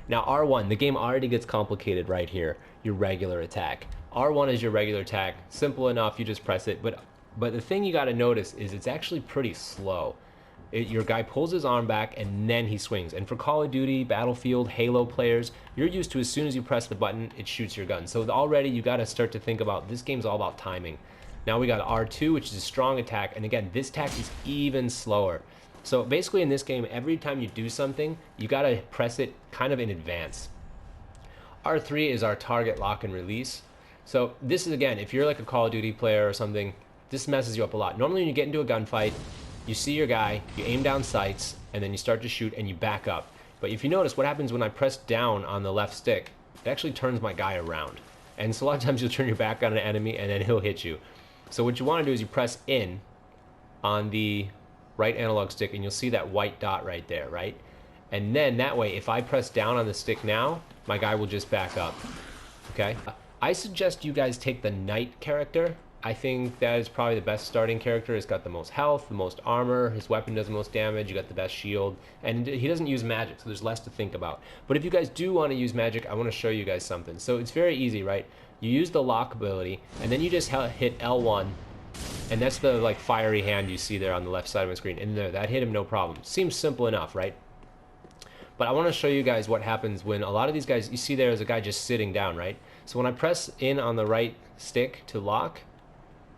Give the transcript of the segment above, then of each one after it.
Now R1, the game already gets complicated right here. Your regular attack. R1 is your regular attack. Simple enough, you just press it. But the thing you got to notice is it's actually pretty slow. Your guy pulls his arm back and then he swings. And for Call of Duty, Battlefield, Halo players, you're used to as soon as you press the button, it shoots your gun. So already you got to start to think about this game's all about timing. Now we got R2, which is a strong attack. And again, this attack is even slower. So basically in this game, every time you do something, you got to press it kind of in advance. R3 is our target lock and release. So this is, again, if you're like a Call of Duty player or something, this messes you up a lot. Normally when you get into a gunfight, you see your guy, you aim down sights, and then you start to shoot and you back up. But if you notice, what happens when I press down on the left stick, it actually turns my guy around. And so a lot of times you'll turn your back on an enemy and then he'll hit you. So what you want to do is you press in on the right analog stick and you'll see that white dot right there, right? And then that way, if I press down on the stick now, my guy will just back up, okay? I suggest you guys take the knight character. I think that is probably the best starting character. It's got the most health, the most armor, his weapon does the most damage, you got the best shield, and he doesn't use magic, so there's less to think about. But if you guys do want to use magic, I want to show you guys something. So it's very easy, right? You use the lock ability, and then you just hit L1, and that's the like fiery hand you see there on the left side of my screen. And there, that hit him no problem. Seems simple enough, right? But I want to show you guys what happens when a lot of these guys, you see there's a guy just sitting down, right? So when I press in on the right stick to lock,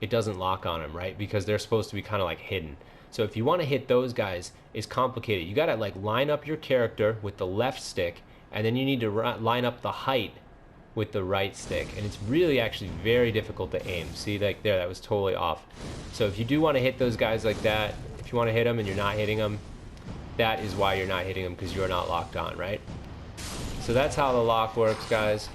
it doesn't lock on him, right? Because they're supposed to be kind of like hidden. So if you want to hit those guys, it's complicated. You got to like line up your character with the left stick, and then you need to line up the height with the right stick. And it's really actually very difficult to aim. See, like there, that was totally off. So if you do want to hit those guys like that, if you want to hit them and you're not hitting them, that is why you're not hitting them, because you're not locked on, right? So that's how the lock works, guys.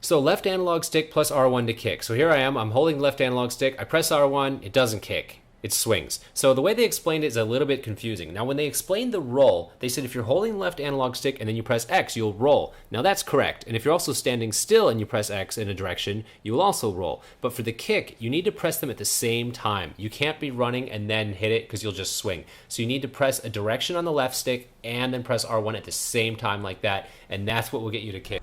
So left analog stick plus R1 to kick. So here I am, I'm holding left analog stick, I press R1, it doesn't kick, it swings. So the way they explained it is a little bit confusing. Now when they explained the roll, they said if you're holding left analog stick and then you press X, you'll roll. Now that's correct. And if you're also standing still and you press X in a direction, you will also roll. But for the kick, you need to press them at the same time. You can't be running and then hit it because you'll just swing. So you need to press a direction on the left stick and then press R1 at the same time like that, and that's what will get you to kick.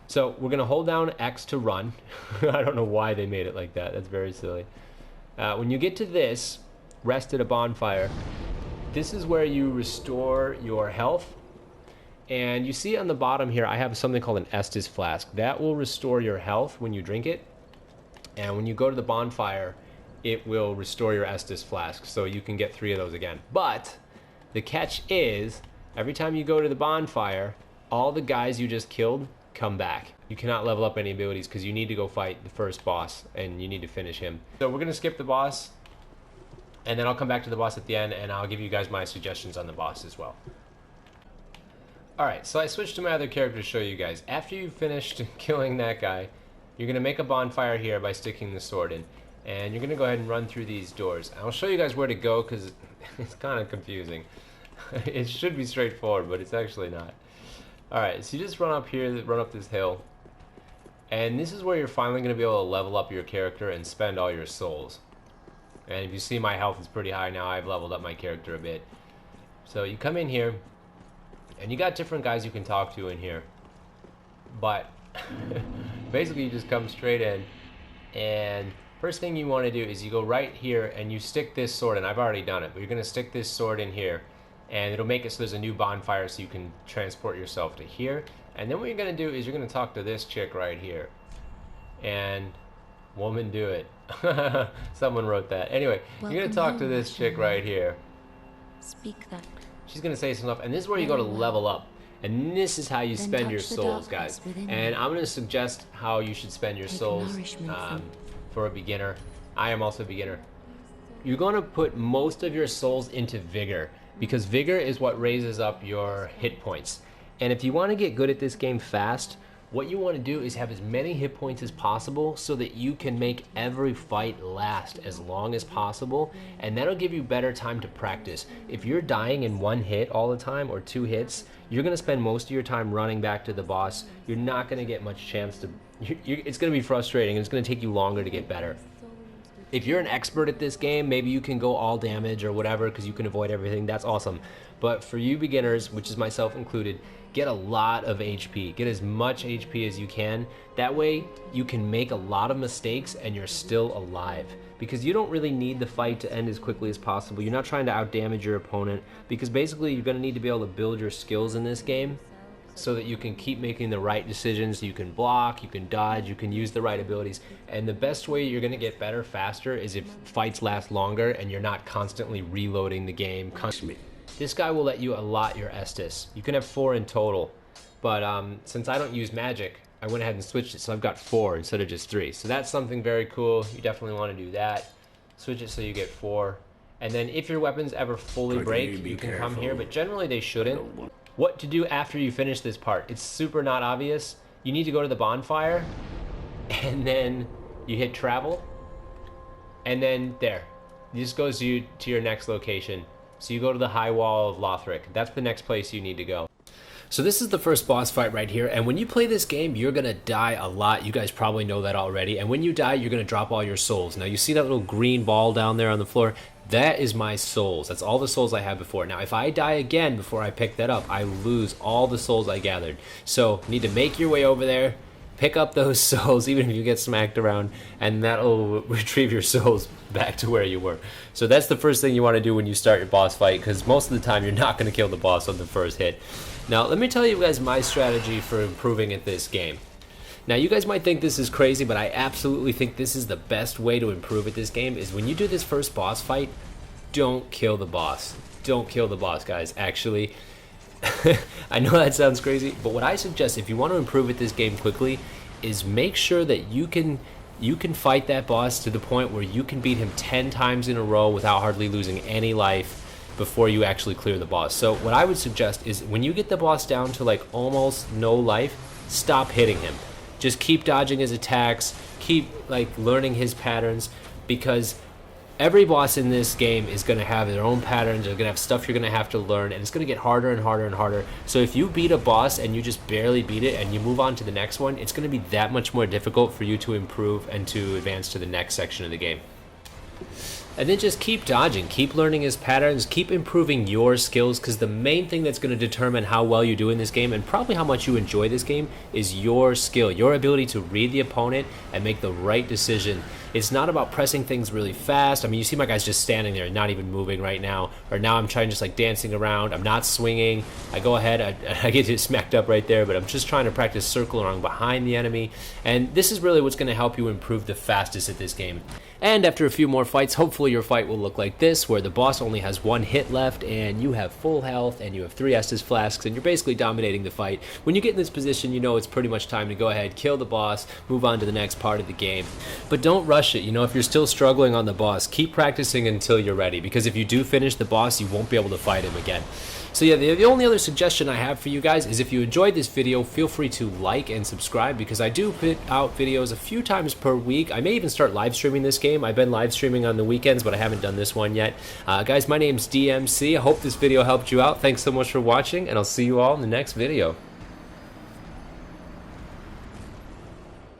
So we're going to hold down X to run. I don't know why they made it like that. That's very silly. When you get to this, rest at a bonfire, this is where you restore your health. And you see on the bottom here, I have something called an Estus Flask. That will restore your health when you drink it. And when you go to the bonfire, it will restore your Estus Flask. So you can get 3 of those again. But the catch is, every time you go to the bonfire, all the guys you just killed come back. You cannot level up any abilities because you need to go fight the first boss and you need to finish him. So we're gonna skip the boss, and then I'll come back to the boss at the end and I'll give you guys my suggestions on the boss as well. Alright, so I switched to my other character to show you guys. After you've finished killing that guy, you're gonna make a bonfire here by sticking the sword in, and you're gonna go ahead and run through these doors. I'll show you guys where to go because it's kind of confusing. It should be straightforward, but it's actually not. Alright, so you just run up here, run up this hill, and this is where you're finally going to be able to level up your character and spend all your souls. And if you see, my health is pretty high now. I've leveled up my character a bit. So you come in here, and you got different guys you can talk to in here. But basically you just come straight in, and first thing you want to do is you go right here and you stick this sword in. I've already done it, but you're going to stick this sword in here. And it'll make it so there's a new bonfire so you can transport yourself to here. And then what you're going to do is you're going to talk to this chick right here. And woman do it. Someone wrote that. Anyway, you're going to talk to this chick right here. Speak that. She's going to say some stuff. And this is where you go to level up. And this is how you spend your souls, guys. And I'm going to suggest how you should spend your souls for a beginner. I am also a beginner. You're going to put most of your souls into vigor, because vigor is what raises up your hit points. And if you want to get good at this game fast, what you want to do is have as many hit points as possible so that you can make every fight last as long as possible, and that'll give you better time to practice. If you're dying in 1 hit all the time or 2 hits, you're going to spend most of your time running back to the boss. You're not going to get much chance to... It's going to be frustrating, and it's going to take you longer to get better. If you're an expert at this game, maybe you can go all damage or whatever because you can avoid everything. That's awesome. But for you beginners, which is myself included, get a lot of HP. Get as much HP as you can. That way you can make a lot of mistakes and you're still alive. Because you don't really need the fight to end as quickly as possible. You're not trying to outdamage your opponent, because basically you're going to need to be able to build your skills in this game so that you can keep making the right decisions. You can block, you can dodge, you can use the right abilities. And the best way you're going to get better faster is if fights last longer and you're not constantly reloading the game. This guy will let you allot your Estus. You can have 4 in total, but since I don't use magic, I went ahead and switched it, so I've got 4 instead of just 3. So that's something very cool. You definitely want to do that. Switch it so you get 4. And then if your weapons ever fully break, you can come here, but generally they shouldn't. What to do after you finish this part? It's super not obvious. You need to go to the bonfire, and then you hit travel, and then there. It just goes you to your next location. So you go to the high wall of Lothric. That's the next place you need to go. So this is the first boss fight right here, and when you play this game, you're gonna die a lot. You guys probably know that already, and when you die, you're gonna drop all your souls. Now you see that little green ball down there on the floor? That is my souls. That's all the souls I had before. Now if I die again before I pick that up, I lose all the souls I gathered. So you need to make your way over there, pick up those souls, even if you get smacked around, and that'll retrieve your souls back to where you were. So that's the first thing you want to do when you start your boss fight, because most of the time you're not going to kill the boss on the first hit. Now let me tell you guys my strategy for improving at this game. Now you guys might think this is crazy, but I absolutely think this is the best way to improve at this game, is when you do this first boss fight, don't kill the boss. Don't kill the boss, guys. Actually, I know that sounds crazy, but what I suggest if you want to improve at this game quickly is make sure that you can fight that boss to the point where you can beat him 10 times in a row without hardly losing any life before you actually clear the boss. So what I would suggest is when you get the boss down to like almost no life, stop hitting him. Just keep dodging his attacks, keep like learning his patterns, because every boss in this game is going to have their own patterns. They're going to have stuff you're going to have to learn, and it's going to get harder and harder and harder. So if you beat a boss and you just barely beat it and you move on to the next one, it's going to be that much more difficult for you to improve and to advance to the next section of the game. And then just keep dodging, keep learning his patterns, keep improving your skills, because the main thing that's going to determine how well you do in this game, and probably how much you enjoy this game, is your skill, your ability to read the opponent and make the right decision. It's not about pressing things really fast. I mean, you see my guy's just standing there, not even moving right now, or now I'm trying just like dancing around. I'm not swinging. I go ahead, I get smacked up right there, but I'm just trying to practice circling around behind the enemy. And this is really what's going to help you improve the fastest at this game. And after a few more fights, hopefully your fight will look like this, where the boss only has 1 hit left and you have full health and you have 3 Estus Flasks and you're basically dominating the fight. When you get in this position, you know it's pretty much time to go ahead, kill the boss, move on to the next part of the game. But don't rush it. You know, if you're still struggling on the boss, keep practicing until you're ready, because if you do finish the boss, you won't be able to fight him again. So yeah, the only other suggestion I have for you guys is if you enjoyed this video, feel free to like and subscribe, because I do put out videos a few times per week. I may even start live streaming this game. I've been live streaming on the weekends, but I haven't done this one yet. Guys, my name's DMC. I hope this video helped you out. Thanks so much for watching, and I'll see you all in the next video.